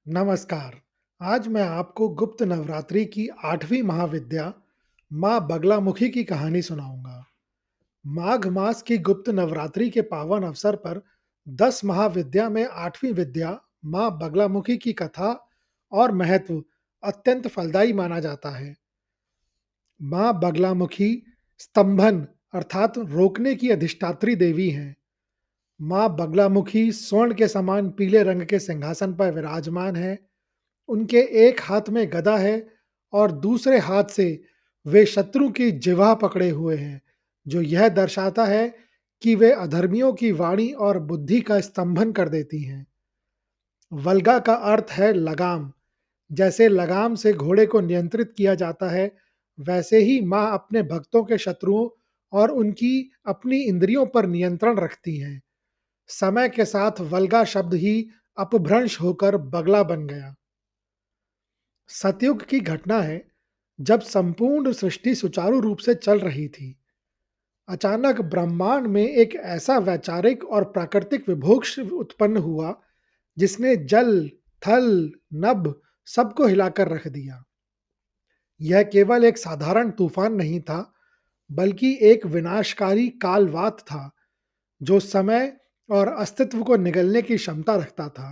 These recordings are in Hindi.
नमस्कार। आज मैं आपको गुप्त नवरात्रि की 8वीं महाविद्या माँ बगलामुखी की कहानी सुनाऊंगा। माघ मास की गुप्त नवरात्रि के पावन अवसर पर 10 महाविद्या में 8वीं विद्या माँ बगलामुखी की कथा और महत्व अत्यंत फलदायी माना जाता है। माँ बगलामुखी स्तंभन अर्थात रोकने की अधिष्ठात्री देवी हैं। माँ बगलामुखी स्वर्ण के समान पीले रंग के सिंहासन पर विराजमान है। उनके एक हाथ में गदा है और दूसरे हाथ से वे शत्रु की जिह्वा पकड़े हुए हैं, जो यह दर्शाता है कि वे अधर्मियों की वाणी और बुद्धि का स्तंभन कर देती हैं। वल्गा का अर्थ है लगाम। जैसे लगाम से घोड़े को नियंत्रित किया जाता है, वैसे ही माँ अपने भक्तों के शत्रुओं और उनकी अपनी इंद्रियों पर नियंत्रण रखती हैं। समय के साथ वल्गा शब्द ही अपभ्रंश होकर बगला बन गया। सतयुग की घटना है, जब संपूर्ण सृष्टि सुचारू रूप से चल रही थी। अचानक ब्रह्मांड में एक ऐसा वैचारिक और प्राकृतिक विभोक्ष उत्पन्न हुआ, जिसने जल, थल, नभ सबको हिलाकर रख दिया। यह केवल एक साधारण तूफान नहीं था, बल्कि एक विनाशकारी कालवात था, जो समय और अस्तित्व को निगलने की क्षमता रखता था।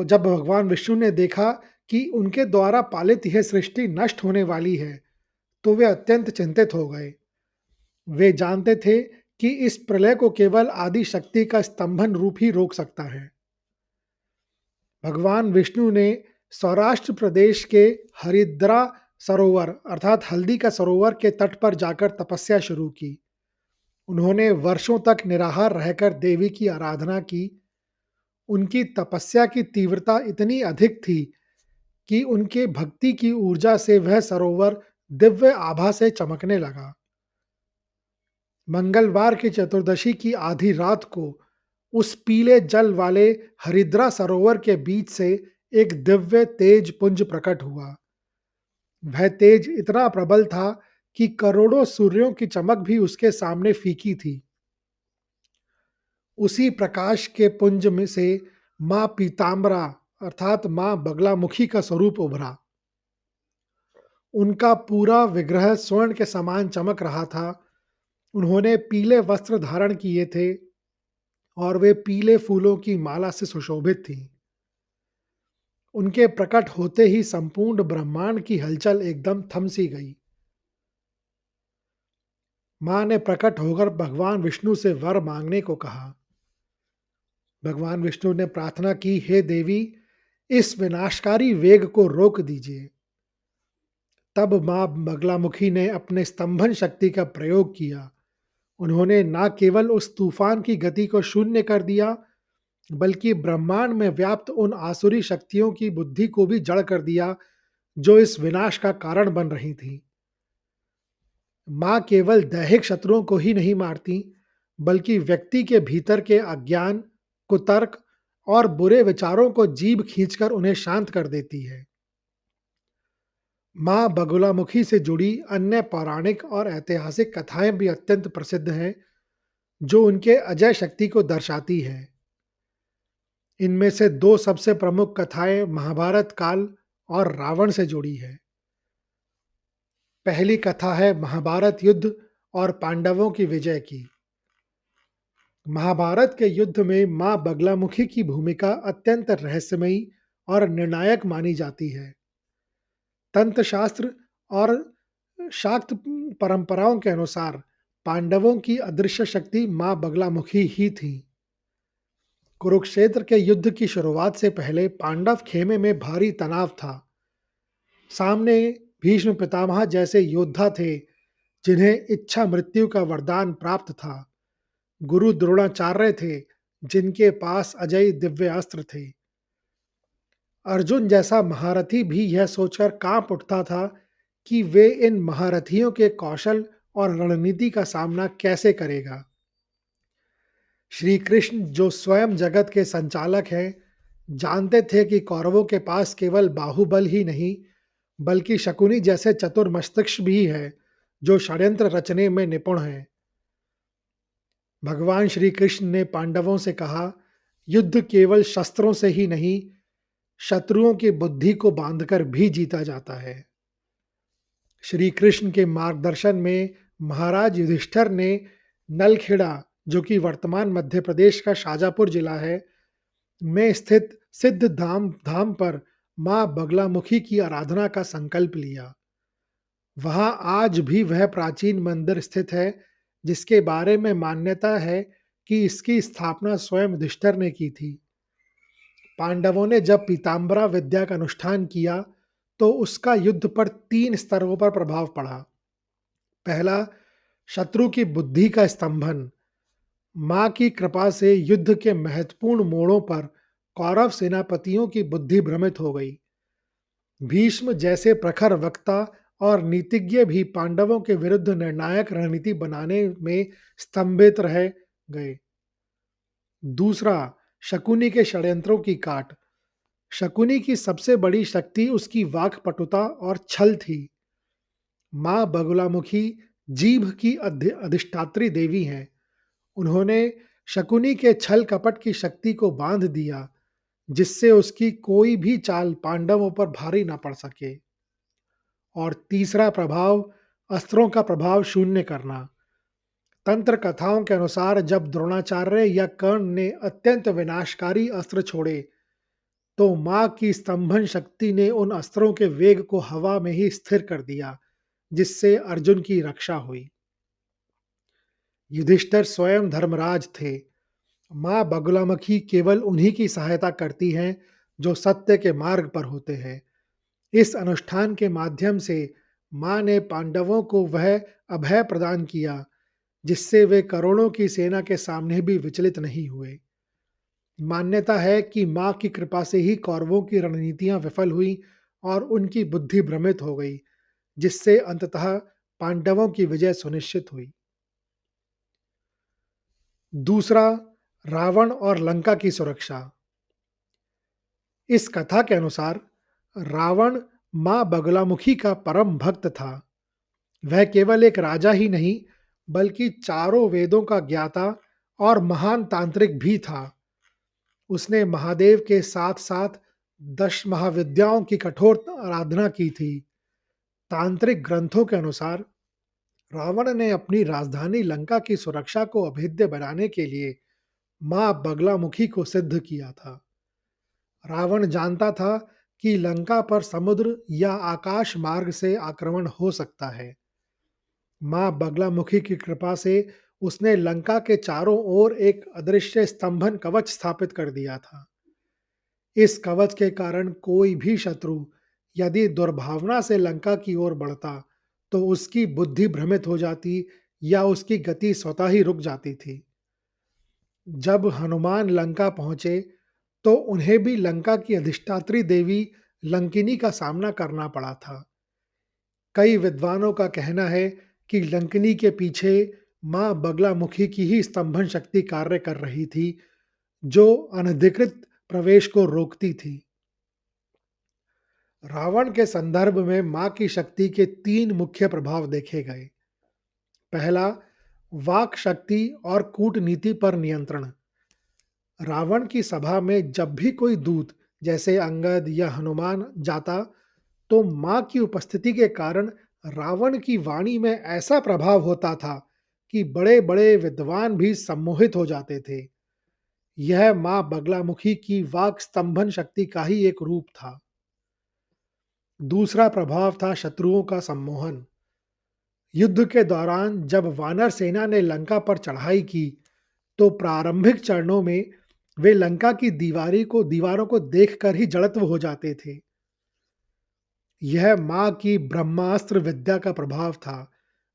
जब भगवान विष्णु ने देखा कि उनके द्वारा पालित यह सृष्टि नष्ट होने वाली है, तो वे अत्यंत चिंतित हो गए। वे जानते थे कि इस प्रलय को केवल आदि शक्ति का स्तंभन रूप ही रोक सकता है। भगवान विष्णु ने सौराष्ट्र प्रदेश के हरिद्रा सरोवर अर्थात हल्दी का सरोवर के तट पर जाकर तपस्या शुरू की। उन्होंने वर्षों तक निराहार रहकर देवी की आराधना की। उनकी तपस्या की तीव्रता इतनी अधिक थी कि उनके भक्ति की ऊर्जा से वह सरोवर दिव्य आभा से चमकने लगा। मंगलवार की चतुर्दशी की आधी रात को उस पीले जल वाले हरिद्रा सरोवर के बीच से एक दिव्य तेज पुंज प्रकट हुआ। वह तेज इतना प्रबल था कि करोड़ों सूर्यों की चमक भी उसके सामने फीकी थी। उसी प्रकाश के पुंज में से माँ पीताम्बरा अर्थात माँ बगलामुखी का स्वरूप उभरा। उनका पूरा विग्रह स्वर्ण के समान चमक रहा था। उन्होंने पीले वस्त्र धारण किए थे और वे पीले फूलों की माला से सुशोभित थीं। उनके प्रकट होते ही संपूर्ण ब्रह्मांड की हलचल एकदम थम सी गई। माँ ने प्रकट होकर भगवान विष्णु से वर मांगने को कहा। भगवान विष्णु ने प्रार्थना की, हे देवी, इस विनाशकारी वेग को रोक दीजिए। तब माँ बगलामुखी ने अपने स्तंभन शक्ति का प्रयोग किया। उन्होंने न केवल उस तूफान की गति को शून्य कर दिया, बल्कि ब्रह्मांड में व्याप्त उन आसुरी शक्तियों की बुद्धि को भी जड़ कर दिया, जो इस विनाश का कारण बन रही थी। माँ केवल दैहिक शत्रुओं को ही नहीं मारती, बल्कि व्यक्ति के भीतर के अज्ञान, कुतर्क और बुरे विचारों को जीभ खींचकर उन्हें शांत कर देती है। माँ बगुलामुखी से जुड़ी अन्य पौराणिक और ऐतिहासिक कथाएं भी अत्यंत प्रसिद्ध हैं, जो उनके अजय शक्ति को दर्शाती है। इनमें से दो सबसे प्रमुख कथाएं महाभारत काल और रावण से जुड़ी है। पहली कथा है महाभारत युद्ध और पांडवों की विजय की। महाभारत के युद्ध में मां बगलामुखी की भूमिका अत्यंत रहस्यमयी और निर्णायक मानी जाती है। तंत्र शास्त्र और शाक्त परंपराओं के अनुसार पांडवों की अदृश्य शक्ति मां बगलामुखी ही थी। कुरुक्षेत्र के युद्ध की शुरुआत से पहले पांडव खेमे में भारी तनाव था। सामने भीष्म पितामह जैसे योद्धा थे, जिन्हें इच्छा मृत्यु का वरदान प्राप्त था। गुरु द्रोणाचार्य थे, जिनके पास अजय दिव्य अस्त्र थे। अर्जुन जैसा महारथी भी यह सोचकर कांप उठता था कि वे इन महारथियों के कौशल और रणनीति का सामना कैसे करेगा। श्री कृष्ण, जो स्वयं जगत के संचालक हैं, जानते थे कि कौरवों के पास केवल बाहुबल ही नहीं, बल्कि शकुनी जैसे चतुर मस्तिष्क भी है, जो षड्यंत्र रचने में निपुण हैं। भगवान श्री कृष्ण ने पांडवों से कहा, युद्ध केवल शस्त्रों से ही नहीं, शत्रुओं की बुद्धि को बांधकर भी जीता जाता है। श्री कृष्ण के मार्गदर्शन में महाराज युधिष्ठिर ने नलखेड़ा, जो कि वर्तमान मध्य प्रदेश का शाजापुर जिला है, में स्थित सिद्ध धाम धाम पर मां बगलामुखी की आराधना का संकल्प लिया। वहां आज भी वह प्राचीन मंदिर स्थित है, जिसके बारे में मान्यता है कि इसकी स्थापना स्वयं युधिष्ठिर ने की थी। पांडवों ने जब पीताम्बरा विद्या का अनुष्ठान किया, तो उसका युद्ध पर 3 स्तरों पर प्रभाव पड़ा। पहला, शत्रु की बुद्धि का स्तंभन। मां की कृपा से युद्ध के महत्वपूर्ण मोड़ों पर कौरव सेनापतियों की बुद्धि भ्रमित हो गई। भीष्म जैसे प्रखर वक्ता और नीतिज्ञ भी पांडवों के विरुद्ध निर्णायक रणनीति बनाने में स्तंभित रह गए। दूसरा, शकुनी के षड्यंत्रों की काट। शकुनी की सबसे बड़ी शक्ति उसकी वाक्पटुता और छल थी। मां बगुलामुखी जीभ की अधिष्ठात्री देवी हैं। उन्होंने शकुनी के छल कपट की शक्ति को बांध दिया, जिससे उसकी कोई भी चाल पांडवों पर भारी न पड़ सके। और तीसरा प्रभाव, अस्त्रों का प्रभाव शून्य करना। तंत्र कथाओं के अनुसार जब द्रोणाचार्य या कर्ण ने अत्यंत विनाशकारी अस्त्र छोड़े, तो मां की स्तंभन शक्ति ने उन अस्त्रों के वेग को हवा में ही स्थिर कर दिया, जिससे अर्जुन की रक्षा हुई। युधिष्ठिर स्वयं धर्मराज थे। मां बगुलामुखी केवल उन्हीं की सहायता करती हैं जो सत्य के मार्ग पर होते हैं। इस अनुष्ठान के माध्यम से मां ने पांडवों को वह अभय प्रदान किया, जिससे वे करोड़ों की सेना के सामने भी विचलित नहीं हुए। मान्यता है कि मां की कृपा से ही कौरवों की रणनीतियां विफल हुई और उनकी बुद्धि भ्रमित हो गई, जिससे अंततः पांडवों की विजय सुनिश्चित हुई। दूसरा, रावण और लंका की सुरक्षा। इस कथा के अनुसार रावण मां बगलामुखी का परम भक्त था। वह केवल एक राजा ही नहीं, बल्कि चारों वेदों का ज्ञाता और महान तांत्रिक भी था। उसने महादेव के साथ साथ 10 महाविद्याओं की कठोर आराधना की थी। तांत्रिक ग्रंथों के अनुसार रावण ने अपनी राजधानी लंका की सुरक्षा को अभेद्य बनाने के लिए मां बगलामुखी को सिद्ध किया था। रावण जानता था कि लंका पर समुद्र या आकाश मार्ग से आक्रमण हो सकता है। मां बगलामुखी की कृपा से उसने लंका के चारों ओर एक अदृश्य स्तंभन कवच स्थापित कर दिया था। इस कवच के कारण कोई भी शत्रु यदि दुर्भावना से लंका की ओर बढ़ता, तो उसकी बुद्धि भ्रमित हो जाती या उसकी गति स्वतः ही रुक जाती थी। जब हनुमान लंका पहुंचे, तो उन्हें भी लंका की अधिष्ठात्री देवी लंकिनी का सामना करना पड़ा था। कई विद्वानों का कहना है कि लंकिनी के पीछे मां बगलामुखी की ही स्तंभन शक्ति कार्य कर रही थी, जो अनधिकृत प्रवेश को रोकती थी। रावण के संदर्भ में मां की शक्ति के 3 मुख्य प्रभाव देखे गए। पहला, वाक शक्ति और कूटनीति पर नियंत्रण। रावण की सभा में जब भी कोई दूत, जैसे अंगद या हनुमान, जाता, तो मां की उपस्थिति के कारण रावण की वाणी में ऐसा प्रभाव होता था कि बड़े बड़े विद्वान भी सम्मोहित हो जाते थे। यह मां बगलामुखी की वाक स्तंभन शक्ति का ही एक रूप था। दूसरा प्रभाव था शत्रुओं का सम्मोहन। युद्ध के दौरान जब वानर सेना ने लंका पर चढ़ाई की, तो प्रारंभिक चरणों में वे लंका की दीवारों को देखकर ही जड़त्व हो जाते थे। यह मां की ब्रह्मास्त्र विद्या का प्रभाव था,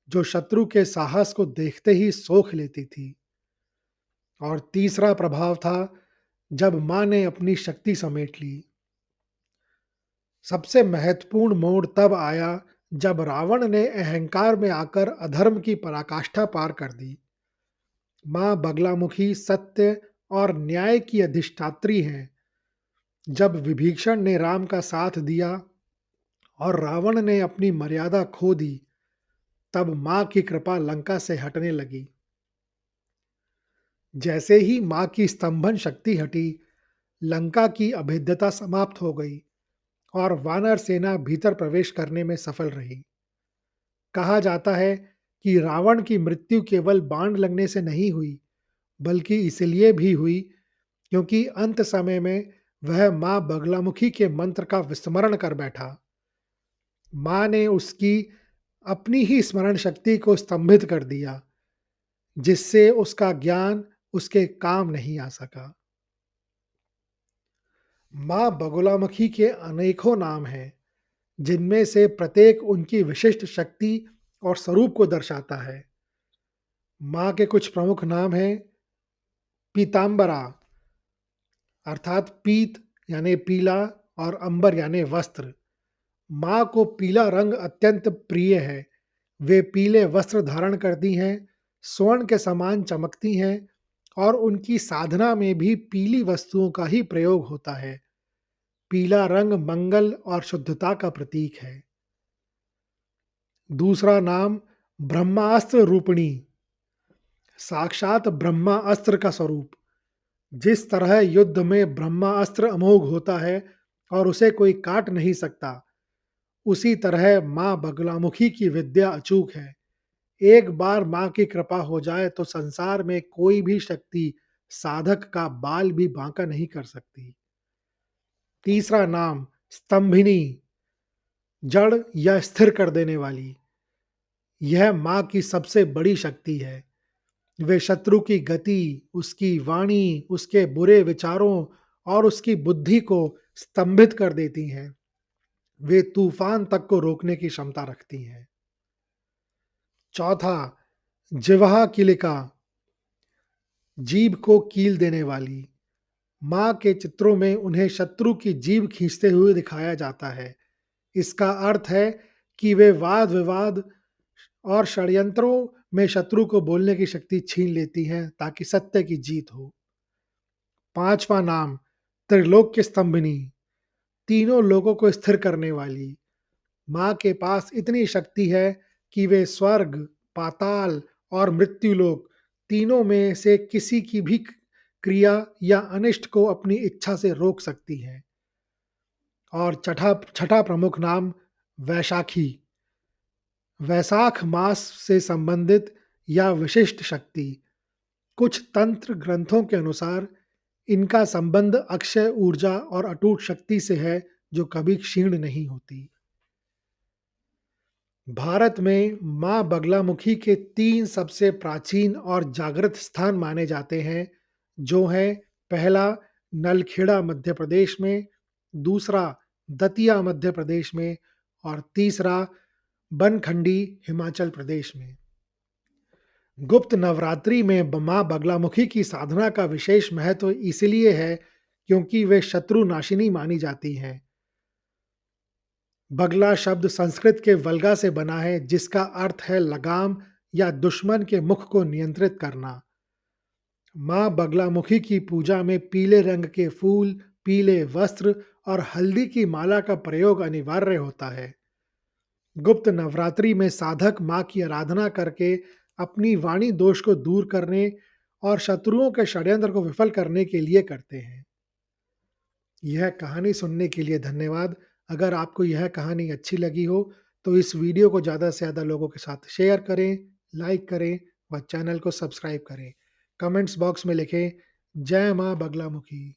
जो शत्रु के साहस को देखते ही सोख लेती थी। और तीसरा प्रभाव था जब मां ने अपनी शक्ति समेट ली। सबसे महत्वपूर्ण मोड़ तब आया जब रावण ने अहंकार में आकर अधर्म की पराकाष्ठा पार कर दी। मां बगलामुखी सत्य और न्याय की अधिष्ठात्री हैं। जब विभीषण ने राम का साथ दिया और रावण ने अपनी मर्यादा खो दी, तब मां की कृपा लंका से हटने लगी। जैसे ही मां की स्तंभन शक्ति हटी, लंका की अभेद्यता समाप्त हो गई और वानर सेना भीतर प्रवेश करने में सफल रही। कहा जाता है कि रावण की मृत्यु केवल बाण लगने से नहीं हुई, बल्कि इसलिए भी हुई क्योंकि अंत समय में वह मां बगलामुखी के मंत्र का विस्मरण कर बैठा। मां ने उसकी अपनी ही स्मरण शक्ति को स्तंभित कर दिया, जिससे उसका ज्ञान उसके काम नहीं आ सका। मां बगुलामुखी के अनेकों नाम हैं, जिनमें से प्रत्येक उनकी विशिष्ट शक्ति और स्वरूप को दर्शाता है। मां के कुछ प्रमुख नाम हैं: पीतांबरा अर्थात पीत यानी पीला और अंबर यानी वस्त्र। मां को पीला रंग अत्यंत प्रिय है। वे पीले वस्त्र धारण करती हैं, स्वर्ण के समान चमकती हैं और उनकी साधना में भी पीली वस्तुओं का ही प्रयोग होता है। पीला रंग मंगल और शुद्धता का प्रतीक है। दूसरा नाम ब्रह्मास्त्र रूपिणी, साक्षात ब्रह्मा अस्त्र का स्वरूप। जिस तरह युद्ध में ब्रह्मास्त्र अमोघ होता है और उसे कोई काट नहीं सकता, उसी तरह मां बगलामुखी की विद्या अचूक है। एक बार मां की कृपा हो जाए तो संसार में कोई भी शक्ति साधक का बाल भी बांका नहीं कर सकती। तीसरा नाम स्तंभिनी, जड़ या स्थिर कर देने वाली। यह मां की सबसे बड़ी शक्ति है। वे शत्रु की गति, उसकी वाणी, उसके बुरे विचारों और उसकी बुद्धि को स्तंभित कर देती हैं। वे तूफान तक को रोकने की क्षमता रखती हैं। चौथा, जिह्वा किलिका, जीभ को कील देने वाली। मां के चित्रों में उन्हें शत्रु की जीभ खींचते हुए दिखाया जाता है। इसका अर्थ है कि वे वाद विवाद और षड्यंत्रों में शत्रु को बोलने की शक्ति छीन लेती हैं ताकि सत्य की जीत हो। पांचवा नाम त्रिलोक्य स्तंभिनी, तीनों लोगों को स्थिर करने वाली। मां के पास इतनी शक्ति है कि वे स्वर्ग, पाताल और मृत्युलोक तीनों में से किसी की भी क्रिया या अनिष्ट को अपनी इच्छा से रोक सकती हैं। और छठा छठा प्रमुख नाम वैशाखी, वैशाख मास से संबंधित या विशिष्ट शक्ति। कुछ तंत्र ग्रंथों के अनुसार इनका संबंध अक्षय ऊर्जा और अटूट शक्ति से है, जो कभी क्षीण नहीं होती। भारत में मां बगलामुखी के 3 सबसे प्राचीन और जागृत स्थान माने जाते हैं, जो हैं: पहला नलखेड़ा मध्य प्रदेश में, दूसरा दतिया मध्य प्रदेश में और तीसरा बनखंडी हिमाचल प्रदेश में। गुप्त नवरात्रि में मां बगलामुखी की साधना का विशेष महत्व इसलिए है क्योंकि वे शत्रु नाशिनी मानी जाती हैं। बगला शब्द संस्कृत के वल्गा से बना है, जिसका अर्थ है लगाम या दुश्मन के मुख को नियंत्रित करना। मां बगलामुखी की पूजा में पीले रंग के फूल, पीले वस्त्र और हल्दी की माला का प्रयोग अनिवार्य होता है। गुप्त नवरात्रि में साधक मां की आराधना करके अपनी वाणी दोष को दूर करने और शत्रुओं के षड्यंत्र को विफल करने के लिए करते हैं। यह कहानी सुनने के लिए धन्यवाद। अगर आपको यह कहानी अच्छी लगी हो, तो इस वीडियो को ज़्यादा से ज़्यादा लोगों के साथ शेयर करें, लाइक करें व चैनल को सब्सक्राइब करें। कमेंट्स बॉक्स में लिखें, जय माँ बगलामुखी।